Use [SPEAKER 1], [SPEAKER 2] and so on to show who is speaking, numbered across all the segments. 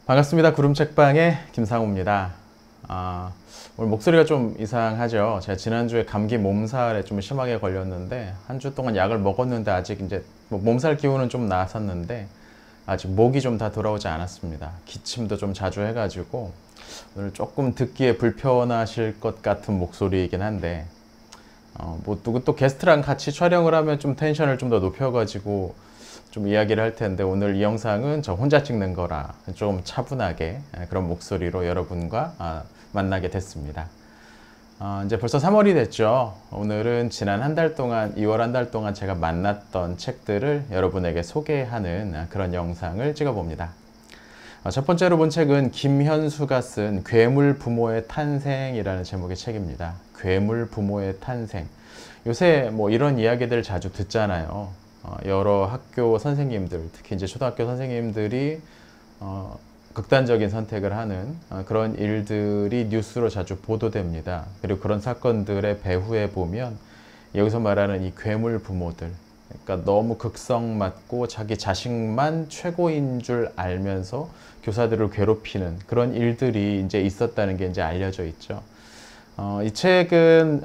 [SPEAKER 1] 반갑습니다. 구름책방의 김상우입니다. 오늘 목소리가 좀 이상하죠. 제가 지난주에 감기 몸살에 좀 심하게 걸렸는데 한 주 동안 약을 먹었는데 아직 이제 몸살 기운은 좀 나았었는데 아직 목이 좀 다 돌아오지 않았습니다. 기침도 좀 자주 해가지고 오늘 조금 듣기에 불편하실 것 같은 목소리이긴 한데 누구 또 게스트랑 같이 촬영을 하면 좀 텐션을 좀 더 높여가지고 좀 이야기를 할 텐데 오늘 이 영상은 저 혼자 찍는 거라 좀 차분하게 그런 목소리로 여러분과 만나게 됐습니다. 이제 벌써 3월이 됐죠. 오늘은 지난 한 달 동안 2월 한 달 동안 제가 만났던 책들을 여러분에게 소개하는 그런 영상을 찍어봅니다. 첫 번째로 본 책은 김현수가 쓴 괴물 부모의 탄생이라는 제목의 책입니다. 괴물 부모의 탄생. 요새 뭐 이런 이야기들 자주 듣잖아요. 여러 학교 선생님들, 특히 이제 초등학교 선생님들이 극단적인 선택을 하는 그런 일들이 뉴스로 자주 보도됩니다. 그리고 그런 사건들의 배후에 보면 여기서 말하는 이 괴물 부모들, 그러니까 너무 극성 맞고 자기 자식만 최고인 줄 알면서 교사들을 괴롭히는 그런 일들이 이제 있었다는 게 이제 알려져 있죠. 이 책은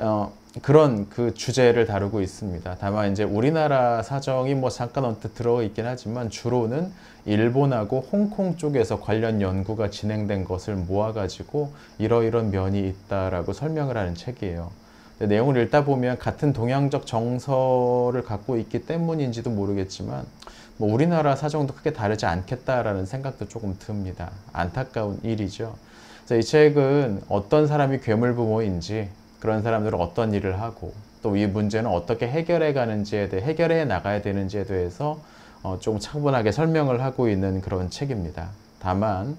[SPEAKER 1] 그런 그 주제를 다루고 있습니다. 다만 이제 우리나라 사정이 뭐 잠깐 언뜻 들어있긴 하지만 주로는 일본하고 홍콩 쪽에서 관련 연구가 진행된 것을 모아가지고 이러이런 면이 있다라고 설명을 하는 책이에요. 내용을 읽다 보면 같은 동양적 정서를 갖고 있기 때문인지도 모르겠지만 뭐 우리나라 사정도 크게 다르지 않겠다라는 생각도 조금 듭니다. 안타까운 일이죠. 그래서 이 책은 어떤 사람이 괴물부모인지, 그런 사람들은 어떤 일을 하고 또 이 문제는 어떻게 해결해 가는지에 대해 해결해 나가야 되는지에 대해서 조금 차분하게 설명을 하고 있는 그런 책입니다. 다만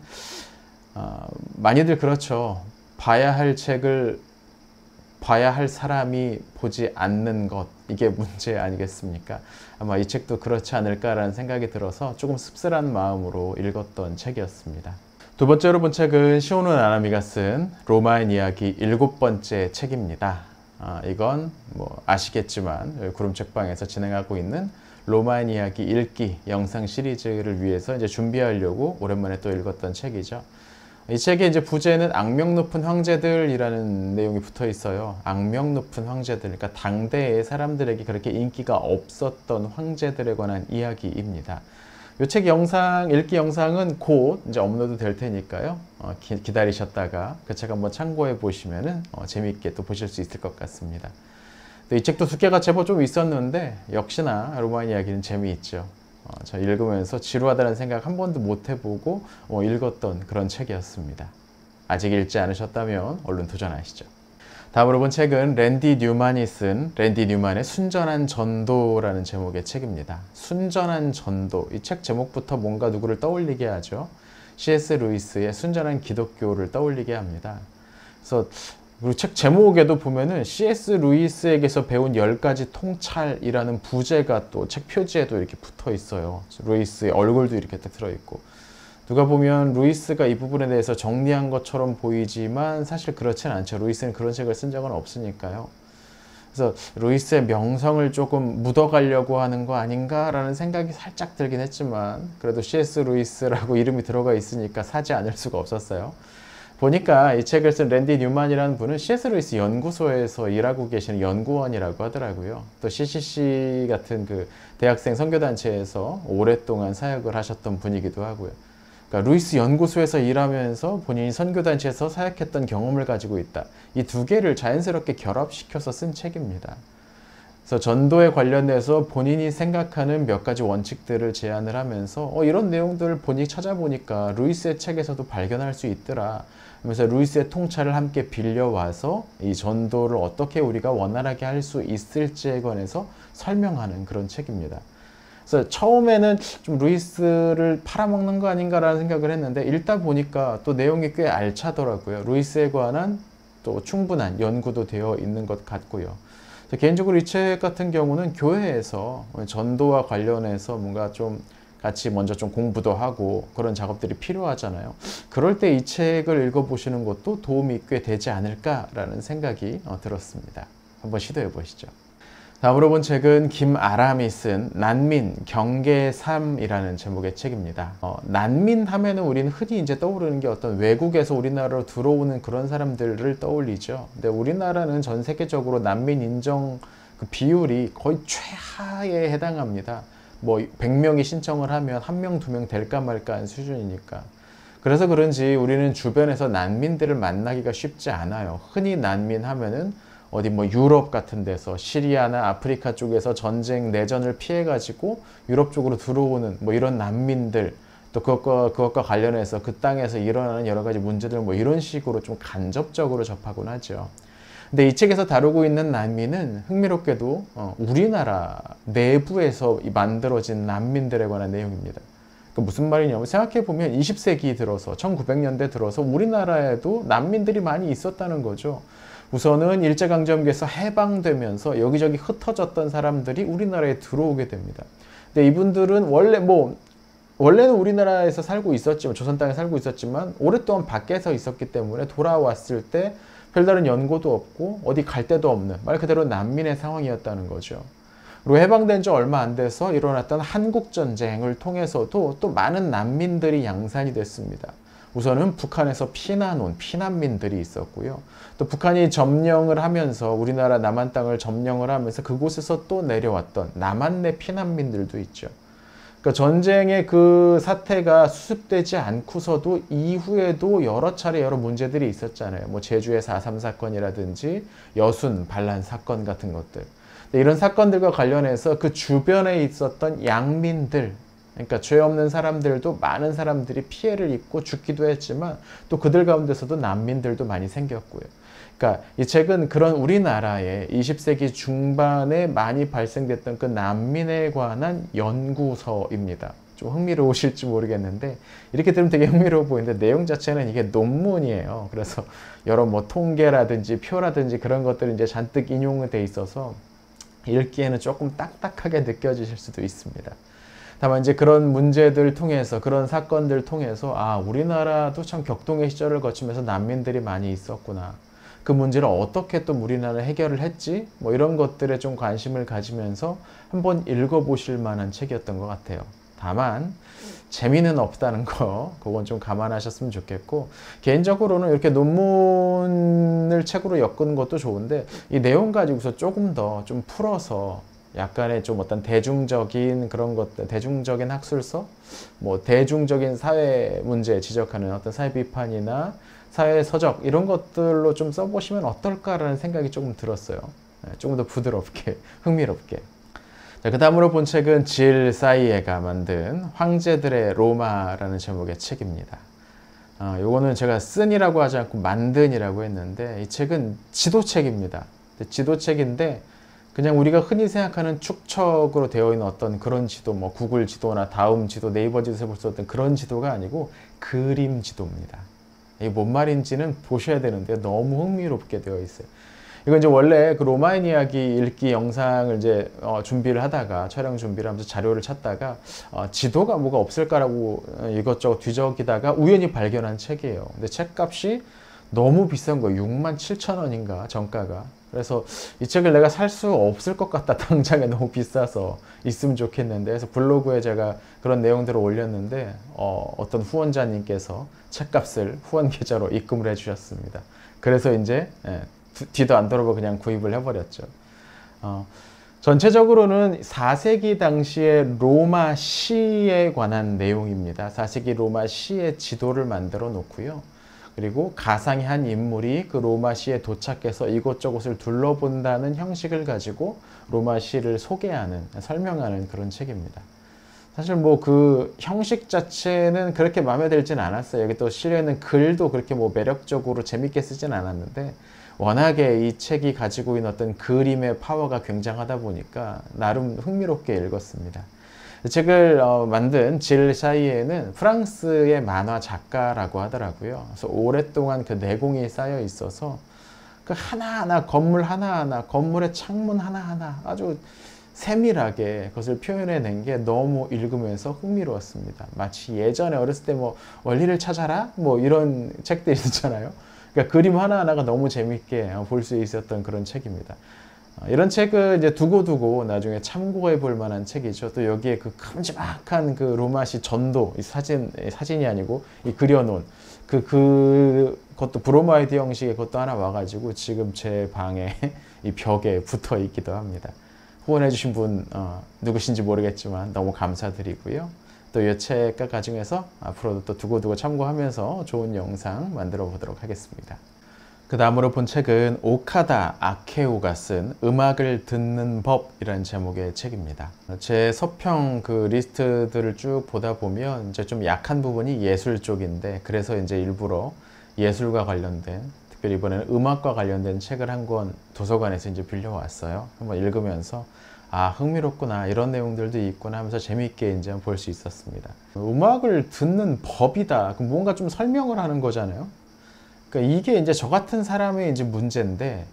[SPEAKER 1] 많이들 그렇죠. 봐야 할 책을 봐야 할 사람이 보지 않는 것, 이게 문제 아니겠습니까? 아마 이 책도 그렇지 않을까라는 생각이 들어서 조금 씁쓸한 마음으로 읽었던 책이었습니다. 두 번째로 본 책은 시오노 나나미가 쓴 로마인 이야기 7번째 책입니다. 이건 뭐 아시겠지만 구름책방에서 진행하고 있는 로마인 이야기 읽기 영상 시리즈를 위해서 이제 준비하려고 오랜만에 또 읽었던 책이죠. 이 책의 이제 부제는 악명 높은 황제들이라는 내용이 붙어 있어요. 악명 높은 황제들, 그러니까 당대의 사람들에게 그렇게 인기가 없었던 황제들에 관한 이야기입니다. 이 책 영상, 읽기 영상은 곧 이제 업로드 될 테니까요. 기다리셨다가 그 책 한번 참고해 보시면은 재미있게 또 보실 수 있을 것 같습니다. 이 책도 두께가 제법 좀 있었는데 역시나 로마인 이야기는 재미있죠. 저 읽으면서 지루하다는 생각 한 번도 못 해보고 읽었던 그런 책이었습니다. 아직 읽지 않으셨다면 얼른 도전하시죠. 다음으로 본 책은 랜디 뉴만이 쓴 랜디 뉴만의 순전한 전도라는 제목의 책입니다. 순전한 전도. 이 책 제목부터 뭔가 누구를 떠올리게 하죠. C.S. 루이스의 순전한 기독교를 떠올리게 합니다. 그래서 그리고 책 제목에도 보면은 C.S. 루이스에게서 배운 10가지 통찰이라는 부제가 또 책 표지에도 이렇게 붙어 있어요. 루이스의 얼굴도 이렇게 딱 들어있고. 누가 보면 루이스가 이 부분에 대해서 정리한 것처럼 보이지만 사실 그렇진 않죠. 루이스는 그런 책을 쓴 적은 없으니까요. 그래서 루이스의 명성을 조금 묻어가려고 하는 거 아닌가라는 생각이 살짝 들긴 했지만 그래도 C.S. 루이스라고 이름이 들어가 있으니까 사지 않을 수가 없었어요. 보니까 이 책을 쓴 랜디 뉴만이라는 분은 C.S. 루이스 연구소에서 일하고 계시는 연구원이라고 하더라고요. 또 CCC 같은 그 대학생 선교단체에서 오랫동안 사역을 하셨던 분이기도 하고요. 그러니까 루이스 연구소에서 일하면서 본인이 선교단체에서 사역했던 경험을 가지고 있다. 이 두 개를 자연스럽게 결합시켜서 쓴 책입니다. 그래서 전도에 관련해서 본인이 생각하는 몇 가지 원칙들을 제안을 하면서 이런 내용들을 본인이 찾아보니까 루이스의 책에서도 발견할 수 있더라. 그래서 루이스의 통찰을 함께 빌려와서 이 전도를 어떻게 우리가 원활하게 할 수 있을지에 관해서 설명하는 그런 책입니다. 그래서 처음에는 좀 루이스를 팔아먹는 거 아닌가라는 생각을 했는데 읽다 보니까 또 내용이 꽤 알차더라고요. 루이스에 관한 또 충분한 연구도 되어 있는 것 같고요. 개인적으로 이 책 같은 경우는 교회에서 전도와 관련해서 뭔가 좀 같이 먼저 좀 공부도 하고 그런 작업들이 필요하잖아요. 그럴 때 이 책을 읽어보시는 것도 도움이 꽤 되지 않을까라는 생각이 들었습니다. 한번 시도해 보시죠. 다음으로 본 책은 김아람이 쓴 난민 경계의 삶이라는 제목의 책입니다. 난민 하면은 우리는 흔히 이제 떠오르는 게 어떤 외국에서 우리나라로 들어오는 그런 사람들을 떠올리죠. 근데 우리나라는 전 세계적으로 난민 인정 그 비율이 거의 최하에 해당합니다. 뭐 100명이 신청을 하면 1명, 2명 될까 말까 한 수준이니까. 그래서 그런지 우리는 주변에서 난민들을 만나기가 쉽지 않아요. 흔히 난민 하면은 어디 뭐 유럽 같은 데서 시리아나 아프리카 쪽에서 전쟁 내전을 피해 가지고 유럽 쪽으로 들어오는 뭐 이런 난민들, 또 그것과 관련해서 그 땅에서 일어나는 여러 가지 문제들 뭐 이런 식으로 좀 간접적으로 접하곤 하죠. 근데 이 책에서 다루고 있는 난민은 흥미롭게도 우리나라 내부에서 만들어진 난민들에 관한 내용입니다. 그 무슨 말이냐면 생각해 보면 20세기 들어서 1900년대 들어서 우리나라에도 난민들이 많이 있었다는 거죠. 우선은 일제강점기에서 해방되면서 여기저기 흩어졌던 사람들이 우리나라에 들어오게 됩니다. 근데 이분들은 원래는 우리나라에서 살고 있었지만, 조선 땅에 살고 있었지만 오랫동안 밖에서 있었기 때문에 돌아왔을 때 별다른 연고도 없고 어디 갈 데도 없는 말 그대로 난민의 상황이었다는 거죠. 그리고 해방된 지 얼마 안 돼서 일어났던 한국전쟁을 통해서도 또 많은 난민들이 양산이 됐습니다. 우선은 북한에서 피난 온 피난민들이 있었고요. 또 북한이 점령을 하면서 우리나라 남한 땅을 점령을 하면서 그곳에서 또 내려왔던 남한내 피난민들도 있죠. 그러니까 전쟁의 그 사태가 수습되지 않고서도 이후에도 여러 차례 여러 문제들이 있었잖아요. 뭐 제주의 4.3 사건이라든지 여순 반란 사건 같은 것들. 이런 사건들과 관련해서 그 주변에 있었던 양민들, 그러니까 죄 없는 사람들도 많은 사람들이 피해를 입고 죽기도 했지만 또 그들 가운데서도 난민들도 많이 생겼고요. 그러니까 이 책은 그런 우리나라의 20세기 중반에 많이 발생됐던 그 난민에 관한 연구서입니다. 좀 흥미로우실지 모르겠는데 이렇게 들으면 되게 흥미로워 보이는데 내용 자체는 이게 논문이에요. 그래서 여러 뭐 통계라든지 표라든지 그런 것들이 이제 잔뜩 인용이 돼 있어서 읽기에는 조금 딱딱하게 느껴지실 수도 있습니다. 다만 이제 그런 문제들 통해서 그런 사건들 통해서 우리나라도 참 격동의 시절을 거치면서 난민들이 많이 있었구나. 그 문제를 어떻게 또 우리나라는 해결을 했지? 뭐 이런 것들에 좀 관심을 가지면서 한번 읽어보실 만한 책이었던 것 같아요. 다만 재미는 없다는 거 그건 좀 감안하셨으면 좋겠고 개인적으로는 이렇게 논문을 책으로 엮은 것도 좋은데 이 내용 가지고서 조금 더 좀 풀어서 약간의 좀 어떤 대중적인 그런 것들, 대중적인 학술서, 뭐 대중적인 사회 문제 지적하는 어떤 사회 비판이나 사회 서적 이런 것들로 좀 써보시면 어떨까라는 생각이 조금 들었어요. 조금 더 부드럽게, 흥미롭게. 자, 그 다음으로 본 책은 질 사이에가 만든 황제들의 로마라는 제목의 책입니다. 요거는 제가 쓴이라고 하지 않고 만든이라고 했는데 이 책은 지도책입니다. 지도책인데 그냥 우리가 흔히 생각하는 축척으로 되어 있는 어떤 그런 지도, 뭐 구글 지도나 다음 지도, 네이버 지도에서 볼 수 있는 그런 지도가 아니고 그림 지도입니다. 이게 뭔 말인지는 보셔야 되는데 너무 흥미롭게 되어 있어요. 이건 이제 원래 그 로마인 이야기 읽기 영상을 이제 준비를 하다가 촬영 준비를 하면서 자료를 찾다가 지도가 뭐가 없을까라고 이것저것 뒤적이다가 우연히 발견한 책이에요. 근데 책값이 너무 비싼 거예요. 67,000원인가 정가가. 그래서 이 책을 내가 살 수 없을 것 같다. 당장에 너무 비싸서 있으면 좋겠는데 그래서 블로그에 제가 그런 내용들을 올렸는데 어떤 후원자님께서 책값을 후원 계좌로 입금을 해주셨습니다. 그래서 이제 뒤도 안 돌아보고 그냥 구입을 해버렸죠. 전체적으로는 4세기 당시의 로마 시에 관한 내용입니다. 4세기 로마 시의 지도를 만들어 놓고요. 그리고 가상의 한 인물이 그 로마시에 도착해서 이곳저곳을 둘러본다는 형식을 가지고 로마시를 소개하는, 설명하는 그런 책입니다. 사실 뭐 그 형식 자체는 그렇게 마음에 들진 않았어요. 여기 또 실려있는 글도 그렇게 뭐 매력적으로 재밌게 쓰진 않았는데 워낙에 이 책이 가지고 있는 어떤 그림의 파워가 굉장하다 보니까 나름 흥미롭게 읽었습니다. 책을 만든 질 사이에는 프랑스의 만화 작가라고 하더라고요. 그래서 오랫동안 그 내공이 쌓여 있어서 그 하나하나 건물 하나하나 건물의 창문 하나하나 아주 세밀하게 그것을 표현해낸 게 너무 읽으면서 흥미로웠습니다. 마치 예전에 어렸을 때 뭐 원리를 찾아라 뭐 이런 책들이 있잖아요. 그러니까 그림 하나하나가 너무 재밌게 볼 수 있었던 그런 책입니다. 이런 책을 이제 두고두고 나중에 참고해 볼 만한 책이죠. 또 여기에 그 큼지막한 그 로마시 전도, 이 사진이 아니고 이 그려놓은 그것도 브로마이드 형식의 것도 하나 와가지고 지금 제 방에 이 벽에 붙어 있기도 합니다. 후원해 주신 분 누구신지 모르겠지만 너무 감사드리고요. 또 이 책과 가중해서 앞으로도 또 두고두고 참고하면서 좋은 영상 만들어 보도록 하겠습니다. 그 다음으로 본 책은 오카다 아케오가 쓴 음악을 듣는 법이라는 제목의 책입니다. 제 서평 그 리스트들을 쭉 보다 보면 이제 좀 약한 부분이 예술 쪽인데, 그래서 이제 일부러 예술과 관련된, 특별히 이번에는 음악과 관련된 책을 한 권 도서관에서 이제 빌려왔어요. 한번 읽으면서 흥미롭구나, 이런 내용들도 있구나 하면서 재미있게 이제 볼 수 있었습니다. 음악을 듣는 법이다. 그럼 뭔가 좀 설명을 하는 거잖아요. 그러니까 이게 이제 저 같은 사람의 이제 문제인데,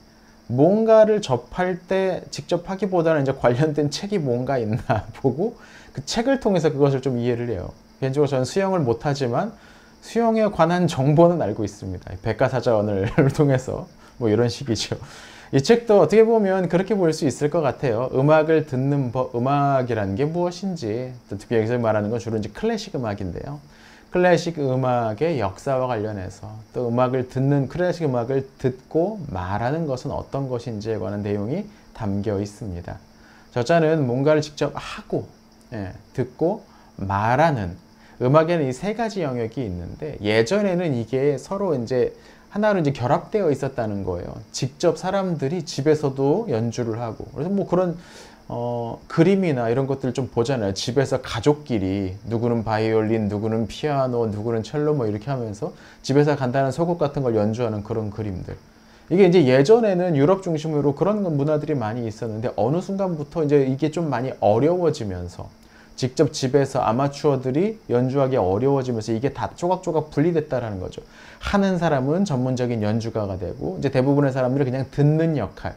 [SPEAKER 1] 뭔가를 접할 때 직접 하기보다는 이제 관련된 책이 뭔가 있나 보고 그 책을 통해서 그것을 좀 이해를 해요. 개인적으로 저는 수영을 못하지만 수영에 관한 정보는 알고 있습니다. 백과사전을 통해서 뭐 이런 식이죠. 이 책도 어떻게 보면 그렇게 볼 수 있을 것 같아요. 음악을 듣는 법, 음악이라는 게 무엇인지, 특히 여기서 말하는 건 주로 이제 클래식 음악인데요. 클래식 음악의 역사와 관련해서, 또 음악을 듣는, 클래식 음악을 듣고 말하는 것은 어떤 것인지에 관한 내용이 담겨 있습니다. 저자는 뭔가를 직접 하고, 듣고 말하는, 음악에는 이 세 가지 영역이 있는데, 예전에는 이게 서로 이제 하나로 이제 결합되어 있었다는 거예요. 직접 사람들이 집에서도 연주를 하고, 그래서 뭐 그런 그림이나 이런 것들 좀 보잖아요. 집에서 가족끼리 누구는 바이올린, 누구는 피아노, 누구는 첼로 뭐 이렇게 하면서 집에서 간단한 소곡 같은 걸 연주하는 그런 그림들. 이게 이제 예전에는 유럽 중심으로 그런 문화들이 많이 있었는데, 어느 순간부터 이제 이게 좀 많이 어려워지면서, 직접 집에서 아마추어들이 연주하기 어려워지면서 이게 다 조각조각 분리됐다라는 거죠. 하는 사람은 전문적인 연주가가 되고, 이제 대부분의 사람들이 그냥 듣는 역할,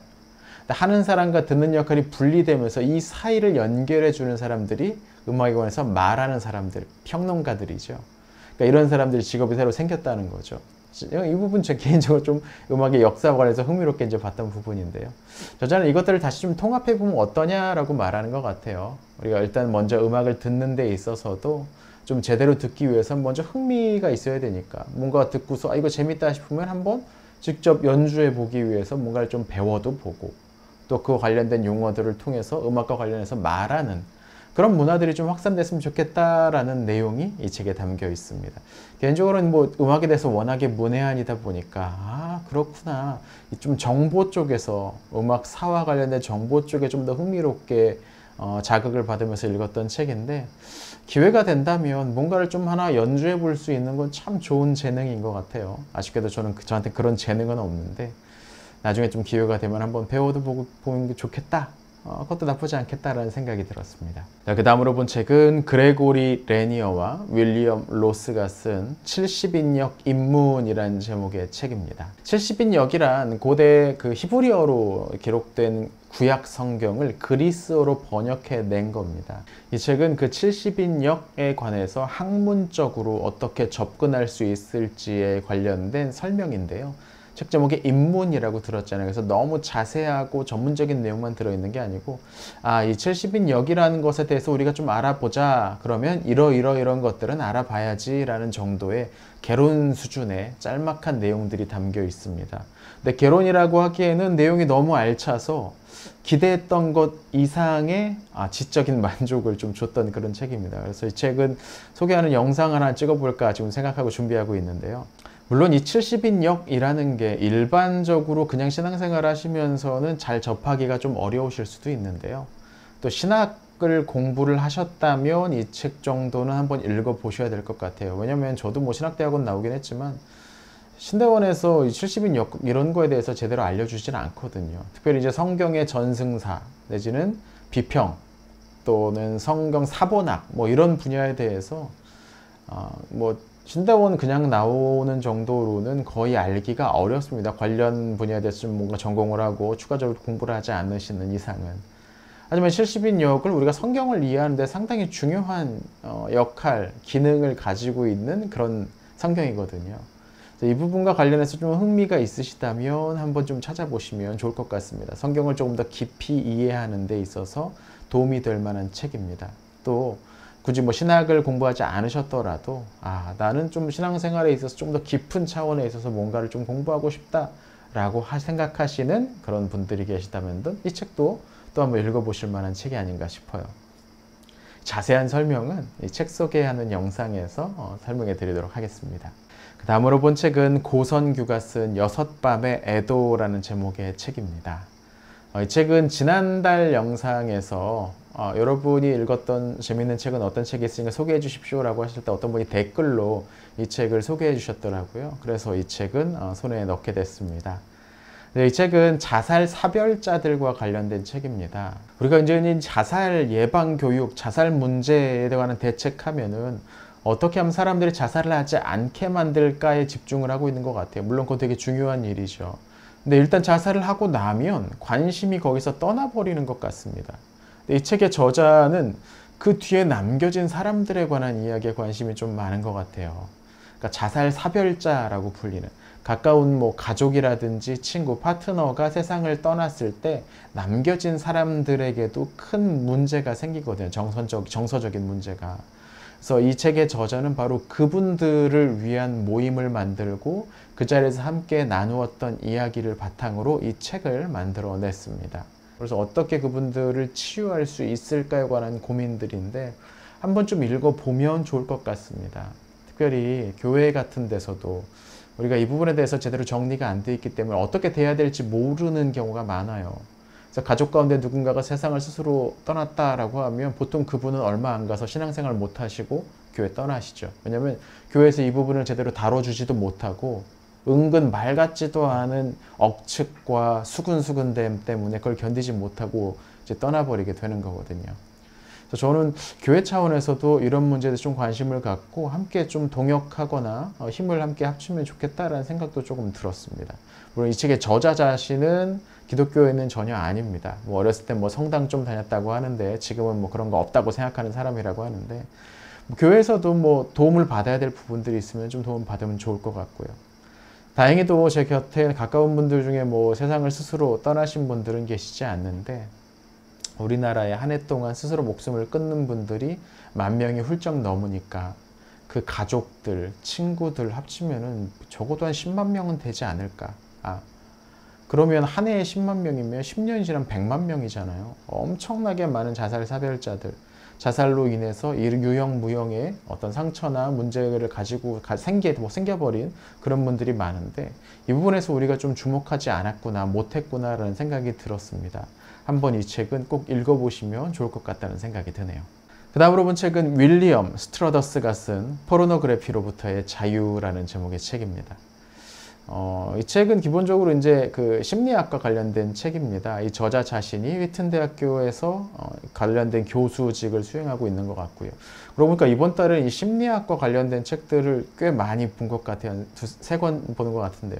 [SPEAKER 1] 하는 사람과 듣는 역할이 분리되면서 이 사이를 연결해 주는 사람들이 음악에 관해서 말하는 사람들, 평론가들이죠. 그러니까 이런 사람들이 직업이 새로 생겼다는 거죠. 이 부분 제 개인적으로 좀 음악의 역사와 관해서 흥미롭게 이제 봤던 부분인데요. 저자는 이것들을 다시 좀 통합해 보면 어떠냐라고 말하는 것 같아요. 우리가 일단 먼저 음악을 듣는 데 있어서도 좀 제대로 듣기 위해서 먼저 흥미가 있어야 되니까, 뭔가 듣고서 이거 재밌다 싶으면 한번 직접 연주해 보기 위해서 뭔가를 좀 배워도 보고, 또 그 관련된 용어들을 통해서 음악과 관련해서 말하는 그런 문화들이 좀 확산됐으면 좋겠다라는 내용이 이 책에 담겨 있습니다. 개인적으로는 뭐 음악에 대해서 워낙에 문외한이다 보니까 그렇구나, 좀 정보 쪽에서, 음악사와 관련된 정보 쪽에 좀 더 흥미롭게 자극을 받으면서 읽었던 책인데, 기회가 된다면 뭔가를 좀 하나 연주해 볼 수 있는 건 참 좋은 재능인 것 같아요. 아쉽게도 저한테 그런 재능은 없는데, 나중에 좀 기회가 되면 한번 배워도 보는 게 좋겠다, 그것도 나쁘지 않겠다라는 생각이 들었습니다. 그 다음으로 본 책은 그레고리 레니어와 윌리엄 로스가 쓴 70인역 입문이라는 제목의 책입니다. 70인역이란 고대 그 히브리어로 기록된 구약 성경을 그리스어로 번역해 낸 겁니다. 이 책은 그 70인역에 관해서 학문적으로 어떻게 접근할 수 있을지에 관련된 설명인데요. 책 제목에 입문이라고 들었잖아요. 그래서 너무 자세하고 전문적인 내용만 들어있는 게 아니고, 이 70인역이라는 것에 대해서 우리가 좀 알아보자, 그러면 이런 것들은 알아봐야지 라는 정도의 개론 수준의 짤막한 내용들이 담겨 있습니다. 근데 개론이라고 하기에는 내용이 너무 알차서 기대했던 것 이상의 지적인 만족을 좀 줬던 그런 책입니다. 그래서 이 책은 소개하는 영상 하나 찍어볼까 지금 생각하고 준비하고 있는데요. 물론 이 70인역이라는 게 일반적으로 그냥 신앙생활 하시면서는 잘 접하기가 좀 어려우실 수도 있는데요. 또 신학을 공부를 하셨다면 이 책 정도는 한번 읽어보셔야 될 것 같아요. 왜냐면 저도 뭐 신학대학원 나오긴 했지만 신대원에서 이 70인역 이런 거에 대해서 제대로 알려주지는 않거든요. 특별히 이제 성경의 전승사 내지는 비평 또는 성경 사본학 뭐 이런 분야에 대해서 뭐 신대원 그냥 나오는 정도로는 거의 알기가 어렵습니다. 관련 분야에 대해서 좀 뭔가 전공을 하고 추가적으로 공부를 하지 않으시는 이상은. 하지만 70인역을 우리가 성경을 이해하는 데 상당히 중요한 역할, 기능을 가지고 있는 그런 성경이거든요. 이 부분과 관련해서 좀 흥미가 있으시다면 한번 좀 찾아보시면 좋을 것 같습니다. 성경을 조금 더 깊이 이해하는 데 있어서 도움이 될 만한 책입니다. 또 굳이 뭐 신학을 공부하지 않으셨더라도 나는 좀 신앙생활에 있어서 좀 더 깊은 차원에 있어서 뭔가를 좀 공부하고 싶다라고 생각하시는 그런 분들이 계시다면 이 책도 또 한번 읽어보실 만한 책이 아닌가 싶어요. 자세한 설명은 이 책 소개하는 영상에서 설명해 드리도록 하겠습니다. 그 다음으로 본 책은 고선규가 쓴 여섯밤의 애도라는 제목의 책입니다. 이 책은 지난달 영상에서 여러분이 읽었던 재밌는 책은 어떤 책이 있으니까 소개해 주십시오 라고 하실 때 어떤 분이 댓글로 이 책을 소개해 주셨더라고요. 그래서 이 책은 손에 넣게 됐습니다. 이 책은 자살 사별자들과 관련된 책입니다. 우리가 이제 자살 예방 교육, 자살 문제에 관한 대책하면은 어떻게 하면 사람들이 자살을 하지 않게 만들까에 집중을 하고 있는 것 같아요. 물론 그거 되게 중요한 일이죠. 근데 일단 자살을 하고 나면 관심이 거기서 떠나버리는 것 같습니다. 이 책의 저자는 그 뒤에 남겨진 사람들에 관한 이야기에 관심이 좀 많은 것 같아요. 그러니까 자살 사별자라고 불리는 가까운 뭐 가족이라든지 친구, 파트너가 세상을 떠났을 때 남겨진 사람들에게도 큰 문제가 생기거든요. 정서적인 문제가. 그래서 이 책의 저자는 바로 그분들을 위한 모임을 만들고 그 자리에서 함께 나누었던 이야기를 바탕으로 이 책을 만들어냈습니다. 그래서 어떻게 그분들을 치유할 수 있을까에 관한 고민들인데 한 번쯤 읽어보면 좋을 것 같습니다. 특별히 교회 같은 데서도 우리가 이 부분에 대해서 제대로 정리가 안 돼 있기 때문에 어떻게 돼야 될지 모르는 경우가 많아요. 그래서 가족 가운데 누군가가 세상을 스스로 떠났다라고 하면 보통 그분은 얼마 안 가서 신앙생활 못 하시고 교회 떠나시죠. 왜냐하면 교회에서 이 부분을 제대로 다뤄주지도 못하고 은근 말 같지도 않은 억측과 수근수근됨 때문에 그걸 견디지 못하고 이제 떠나버리게 되는 거거든요. 그래서 저는 교회 차원에서도 이런 문제에 좀 관심을 갖고 함께 좀 동역하거나 힘을 함께 합치면 좋겠다라는 생각도 조금 들었습니다. 물론 이 책의 저자 자신은 기독교에는 전혀 아닙니다. 뭐 어렸을 때 뭐 성당 좀 다녔다고 하는데 지금은 뭐 그런 거 없다고 생각하는 사람이라고 하는데 뭐 교회에서도 뭐 도움을 받아야 될 부분들이 있으면 좀 도움 받으면 좋을 것 같고요. 다행히도 제 곁에 가까운 분들 중에 뭐 세상을 스스로 떠나신 분들은 계시지 않는데 우리나라에 한 해 동안 스스로 목숨을 끊는 분들이 10,000명이 훌쩍 넘으니까 그 가족들, 친구들 합치면은 적어도 한 10만 명은 되지 않을까. 그러면 한 해에 10만 명이면 10년이 지나면 100만 명이잖아요. 엄청나게 많은 자살 사별자들, 자살로 인해서 유형 무형의 어떤 상처나 문제를 가지고 생겨버린 그런 분들이 많은데 이 부분에서 우리가 좀 주목하지 않았구나, 못했구나라는 생각이 들었습니다. 한번 이 책은 꼭 읽어보시면 좋을 것 같다는 생각이 드네요. 그 다음으로 본 책은 윌리엄 스트러더스가 쓴 포르노그래피로부터의 자유라는 제목의 책입니다. 이 책은 기본적으로 이제 그 심리학과 관련된 책입니다. 이 저자 자신이 휘튼 대학교에서 관련된 교수직을 수행하고 있는 것 같고요. 그러고 보니까 이번 달은 이 심리학과 관련된 책들을 꽤 많이 본 것 같아요. 2-3권 보는 것 같은데요.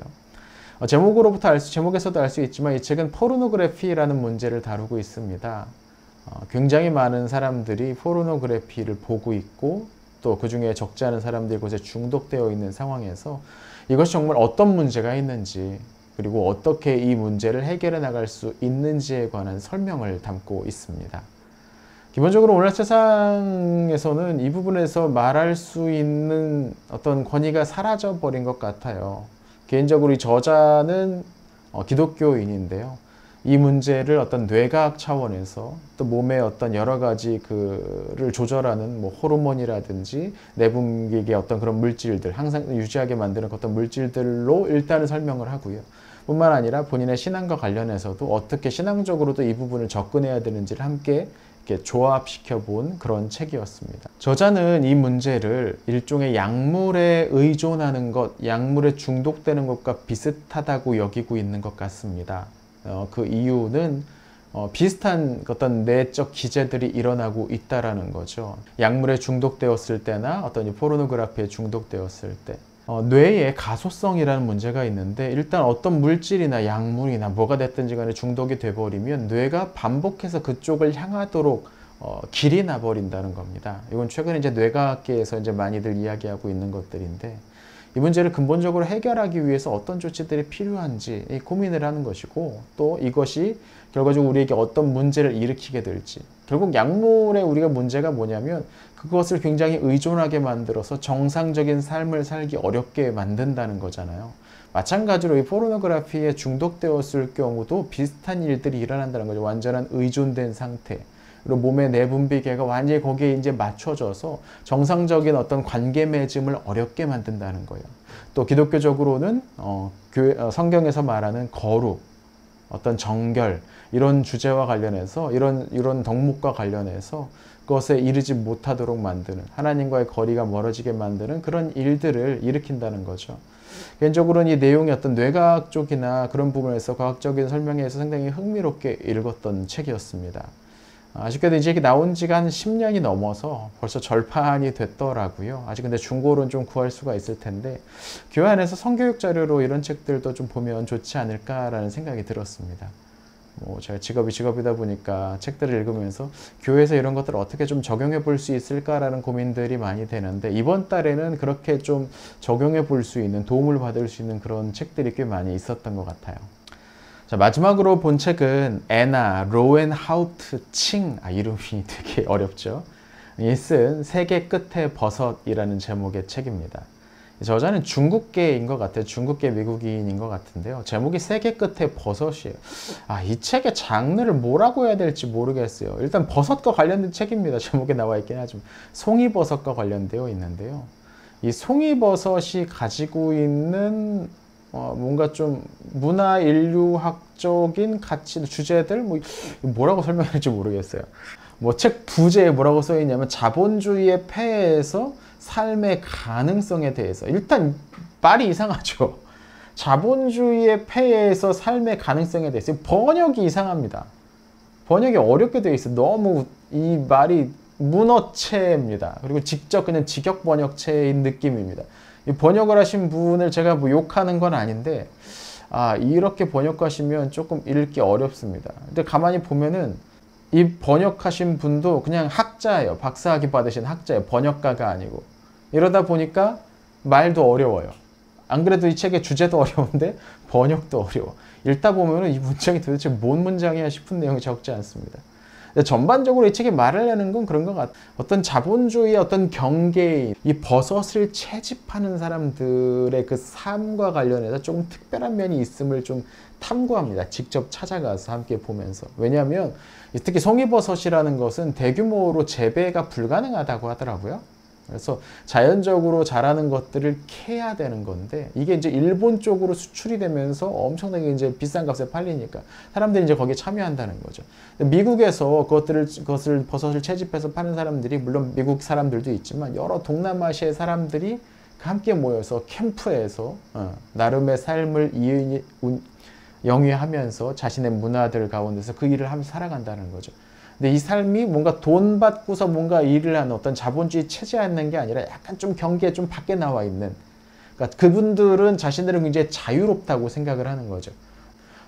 [SPEAKER 1] 제목에서도 알 수 있지만 이 책은 포르노그래피라는 문제를 다루고 있습니다. 굉장히 많은 사람들이 포르노그래피를 보고 있고 또 그 중에 적지 않은 사람들이 곳에 중독되어 있는 상황에서 이것이 정말 어떤 문제가 있는지 그리고 어떻게 이 문제를 해결해 나갈 수 있는지에 관한 설명을 담고 있습니다. 기본적으로 오늘 세상에서는 이 부분에서 말할 수 있는 어떤 권위가 사라져 버린 것 같아요. 개인적으로 이 저자는 기독교인인데요. 이 문제를 어떤 뇌과학 차원에서 또 몸의 어떤 여러 가지 그를 조절하는 뭐 호르몬이라든지 내분비의 어떤 그런 물질들, 항상 유지하게 만드는 어떤 물질들로 일단은 설명을 하고요. 뿐만 아니라 본인의 신앙과 관련해서도 어떻게 신앙적으로도 이 부분을 접근해야 되는지를 함께 이렇게 조합시켜 본 그런 책이었습니다. 저자는 이 문제를 일종의 약물에 의존하는 것, 약물에 중독되는 것과 비슷하다고 여기고 있는 것 같습니다. 그 이유는 비슷한 어떤 내적 기제들이 일어나고 있다라는 거죠. 약물에 중독되었을 때나 어떤 포르노그래피에 중독되었을 때 뇌의 가소성이라는 문제가 있는데 일단 어떤 물질이나 약물이나 뭐가 됐든지 간에 중독이 돼버리면 뇌가 반복해서 그쪽을 향하도록 길이 나버린다는 겁니다. 이건 최근에 이제 뇌과학계에서 이제 많이들 이야기하고 있는 것들인데 이 문제를 근본적으로 해결하기 위해서 어떤 조치들이 필요한지 고민을 하는 것이고, 또 이것이 결과적으로 우리에게 어떤 문제를 일으키게 될지. 결국 약물의 우리가 문제가 뭐냐면 그것을 굉장히 의존하게 만들어서 정상적인 삶을 살기 어렵게 만든다는 거잖아요. 마찬가지로 이 포르노그래피에 중독되었을 경우도 비슷한 일들이 일어난다는 거죠. 완전한 의존된 상태. 그리고 몸의 내분비계가 완전히 거기에 이제 맞춰져서 정상적인 어떤 관계 맺음을 어렵게 만든다는 거예요. 또 기독교적으로는 성경에서 말하는 거룩, 어떤 정결, 이런 주제와 관련해서 이런 덕목과 관련해서 그것에 이르지 못하도록 만드는, 하나님과의 거리가 멀어지게 만드는 그런 일들을 일으킨다는 거죠. 개인적으로는 이 내용이 어떤 뇌과학 쪽이나 그런 부분에서 과학적인 설명에 의해서 상당히 흥미롭게 읽었던 책이었습니다. 아쉽게도 이제 나온 지가 한 10년이 넘어서 벌써 절판이 됐더라고요. 아직 근데 중고로는 좀 구할 수가 있을 텐데, 교회 안에서 성교육 자료로 이런 책들도 좀 보면 좋지 않을까라는 생각이 들었습니다. 제가 직업이다 보니까 책들을 읽으면서 교회에서 이런 것들을 어떻게 좀 적용해 볼 수 있을까라는 고민들이 많이 되는데, 이번 달에는 그렇게 좀 적용해 볼 수 있는, 도움을 받을 수 있는 그런 책들이 꽤 많이 있었던 것 같아요. 자, 마지막으로 본 책은 애나 로엔하우트 칭, 이름이 되게 어렵죠. 이 쓴 세계 끝의 버섯이라는 제목의 책입니다. 저자는 중국계인 것 같아요. 중국계 미국인인 것 같은데요. 제목이 세계 끝의 버섯이에요. 이 책의 장르를 뭐라고 해야 될지 모르겠어요. 일단 버섯과 관련된 책입니다. 제목에 나와 있긴 하지만 송이버섯과 관련되어 있는데요. 이 송이버섯이 가지고 있는 뭔가 좀 문화 인류학적인 가치, 주제들, 뭐라고 설명할지 모르겠어요. 책 부제에 뭐라고 써 있냐면 자본주의의 폐해에서 삶의 가능성에 대해서. 일단 말이 이상하죠. 자본주의의 폐해에서 삶의 가능성에 대해서. 번역이 이상합니다. 번역이 어렵게 되어 있어요. 너무 이 말이 문어체입니다. 그리고 직접 그냥 직역 번역체인 느낌입니다. 이 번역을 하신 분을 제가 욕하는 건 아닌데, 이렇게 번역하시면 조금 읽기 어렵습니다. 근데 가만히 보면은 이 번역하신 분도 그냥 학자예요. 박사학위 받으신 학자예요. 번역가가 아니고. 이러다 보니까 말도 어려워요. 안 그래도 이 책의 주제도 어려운데 번역도 어려워. 읽다 보면은 이 문장이 도대체 뭔 문장이야 싶은 내용이 적지 않습니다. 전반적으로 이 책이 말을 하는 건 그런 것 같아요. 어떤 자본주의의 어떤 경계인, 이 버섯을 채집하는 사람들의 그 삶과 관련해서 조금 특별한 면이 있음을 좀 탐구합니다. 직접 찾아가서 함께 보면서. 왜냐하면 특히 송이버섯이라는 것은 대규모로 재배가 불가능하다고 하더라고요. 그래서 자연적으로 자라는 것들을 캐야 되는 건데, 이게 이제 일본 쪽으로 수출이 되면서 엄청나게 이제 비싼 값에 팔리니까 사람들이 이제 거기에 참여한다는 거죠. 미국에서 그것을 버섯을 채집해서 파는 사람들이, 물론 미국 사람들도 있지만 여러 동남아시아의 사람들이 함께 모여서 캠프에서 나름의 삶을 영위하면서 자신의 문화들 가운데서 그 일을 하면서 살아간다는 거죠. 근데 이 삶이 뭔가 돈 받고서 뭔가 일을 하는 어떤 자본주의 체제에 있는 게 아니라 약간 좀 경계에 좀 밖에 나와 있는, 그러니까 그분들은 자신들은 굉장히 자유롭다고 생각을 하는 거죠.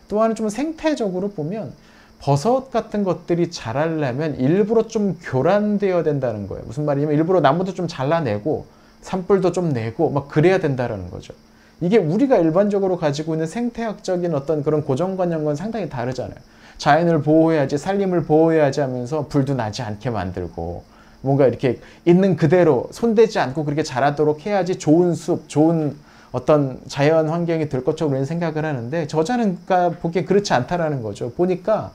[SPEAKER 1] 또한 좀 생태적으로 보면 버섯 같은 것들이 자라려면 일부러 좀 교란되어야 된다는 거예요. 무슨 말이냐면 일부러 나무도 좀 잘라내고 산불도 좀 내고 막 그래야 된다는 거죠. 이게 우리가 일반적으로 가지고 있는 생태학적인 어떤 그런 고정관념과는 상당히 다르잖아요. 자연을 보호해야지, 산림을 보호해야지 하면서 불도 나지 않게 만들고, 뭔가 이렇게 있는 그대로 손대지 않고 그렇게 자라도록 해야지 좋은 숲, 좋은 어떤 자연 환경이 될 것처럼 우리는 생각을 하는데, 저자는 보기에 그렇지 않다라는 거죠. 보니까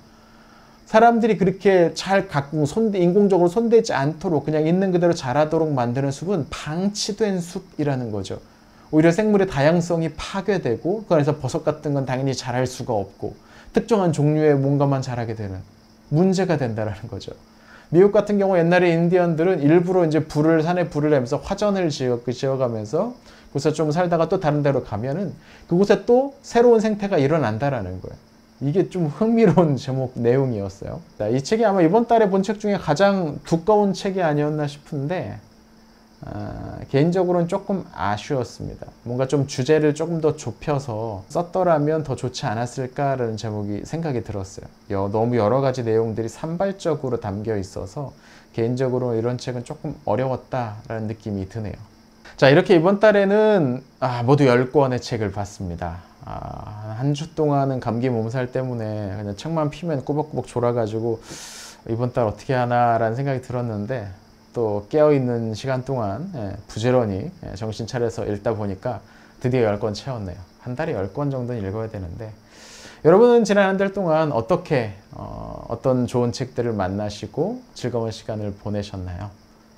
[SPEAKER 1] 사람들이 그렇게 잘 가꾸고 인공적으로 손대지 않도록 그냥 있는 그대로 자라도록 만드는 숲은 방치된 숲이라는 거죠. 오히려 생물의 다양성이 파괴되고, 그 안에서 버섯 같은 건 당연히 자랄 수가 없고, 특정한 종류의 뭔가만 자라게 되는 문제가 된다는 거죠. 미국 같은 경우 옛날에 인디언들은 일부러 이제 산에 불을 내면서 화전을 지어가면서 그곳에 좀 살다가 또 다른 데로 가면은 그곳에 또 새로운 생태가 일어난다라는 거예요. 이게 좀 흥미로운 내용이었어요. 이 책이 아마 이번 달에 본 책 중에 가장 두꺼운 책이 아니었나 싶은데, 개인적으로는 조금 아쉬웠습니다. 뭔가 좀 주제를 조금 더 좁혀서 썼더라면 더 좋지 않았을까라는 생각이 들었어요. 너무 여러 가지 내용들이 산발적으로 담겨 있어서 개인적으로 이런 책은 조금 어려웠다라는 느낌이 드네요. 자, 이렇게 이번 달에는 모두 10권의 책을 봤습니다. 한 주 동안은 감기 몸살 때문에 그냥 책만 피면 꾸벅꾸벅 졸아가지고 이번 달 어떻게 하나라는 생각이 들었는데, 또 깨어있는 시간 동안 부지런히 정신 차려서 읽다 보니까 드디어 10권 채웠네요. 한 달에 10권 정도는 읽어야 되는데, 여러분은 지난 한 달 동안 어떻게 어떤 좋은 책들을 만나시고 즐거운 시간을 보내셨나요?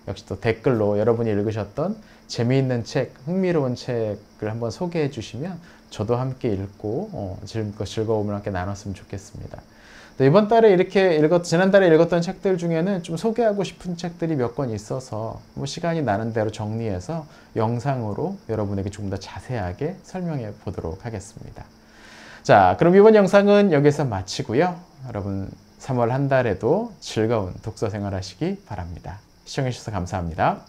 [SPEAKER 1] 역시 또 댓글로 여러분이 읽으셨던 재미있는 책, 흥미로운 책을 한번 소개해 주시면 저도 함께 읽고 즐거움을 함께 나눴으면 좋겠습니다. 이번 달에 지난달에 읽었던 책들 중에는 좀 소개하고 싶은 책들이 몇 권 있어서 시간이 나는 대로 정리해서 영상으로 여러분에게 조금 더 자세하게 설명해 보도록 하겠습니다. 자, 그럼 이번 영상은 여기서 마치고요. 여러분 3월 한 달에도 즐거운 독서 생활 하시기 바랍니다. 시청해 주셔서 감사합니다.